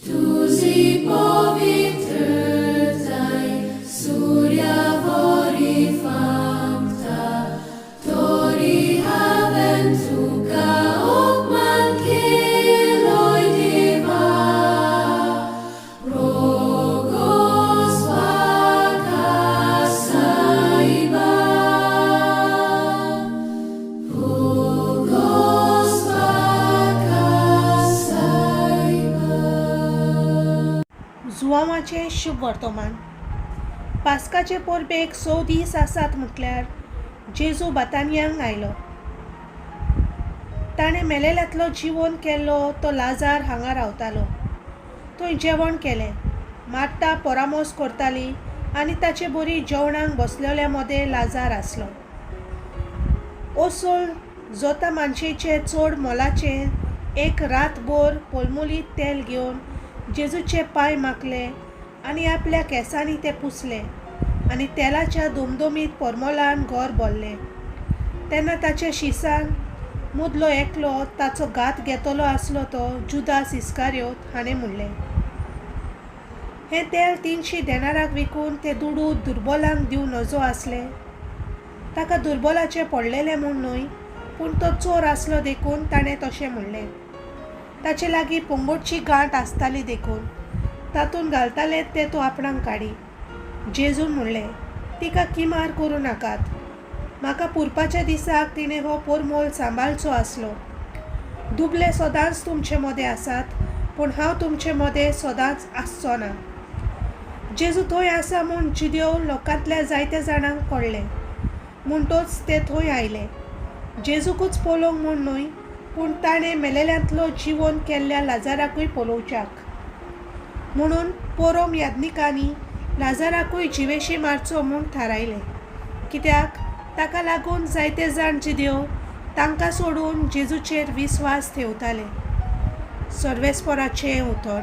Tuzi powietrtaj, Surya vori famta, Tori haven tuka okman kiloi deva, Rogos vakasaiba, Rogos vakasaiba. जुवामाचें शुभ वर्तमान. पास्काचे पोरबेक 6 दीस आसात म्हटल्यार जेजू बातानियांक आयलो. ताणें मेलेल्यांतलो जिवोवन केल्लो तो लाजार हांगा रावतालो. थंय जेवण केलें. मार्ता परामोस करताली आनी ताचे बरी जेवणाक बसलेल्या मदें लाजार आसलो. ओसोल जोता मानशेचें चड मोलाचें एक रातभर पोलमोलीत तेल घेवन जेजूचे पांय माखले आनी आपल्या केंसांनी ते पुसले आनी तेलाच्या दुमदुमीत परमोलान घर भरलें. तेन्ना ताच्या शिसान मदलो एकलो ताचो घात घेतलो आसलो तो जुदास इस्कारियोत हाणें म्हणलें, हें तेल 300 देनाराक विकून तें दुडू दुर्बलांक दिवन नजो आसलें. ताका दुर्बलाचें पडलेलें म्हूण न्हय, पूण तो चोर आसलो देखून ताणें तशें म्हणलें. ताचे लागीं पोंगोटची गांठ आसताली देखून तातूंत घालताले तें तो आपणाक काडी. जेजून म्हणलें, तिका किमार करूं नाकात. म्हाका पुरपाच्या दिसाक तिणें हो पोरमोल सांबाळचो आसलो. दुबले सदांच तुमचे मदें आसात, पूण हांव तुमचे मदें सदांच आसचो ना. जेजू थंय आसा म्हूण जुदेव लोकांतल्या जायत्या जाणांक कळ्ळें. म्हणटोच ते थंय आयले. जेजूकूच पळोवंक म्हूण न्हय, पूण ताणें मेलेल्यांतलो जिवोवन केल्ल्या लाजाराकूय पळोवच्याक. म्हणून पोरोम याज्ञिकांनी लाजाराकूय जिवेशी मारचो म्हूण थारायलें. कित्याक ताका लागून जायते जाण जुदेव तांकां सोडून जेजूचेर विस्वास ठेवताले. सर्वेस्पराचें उतर.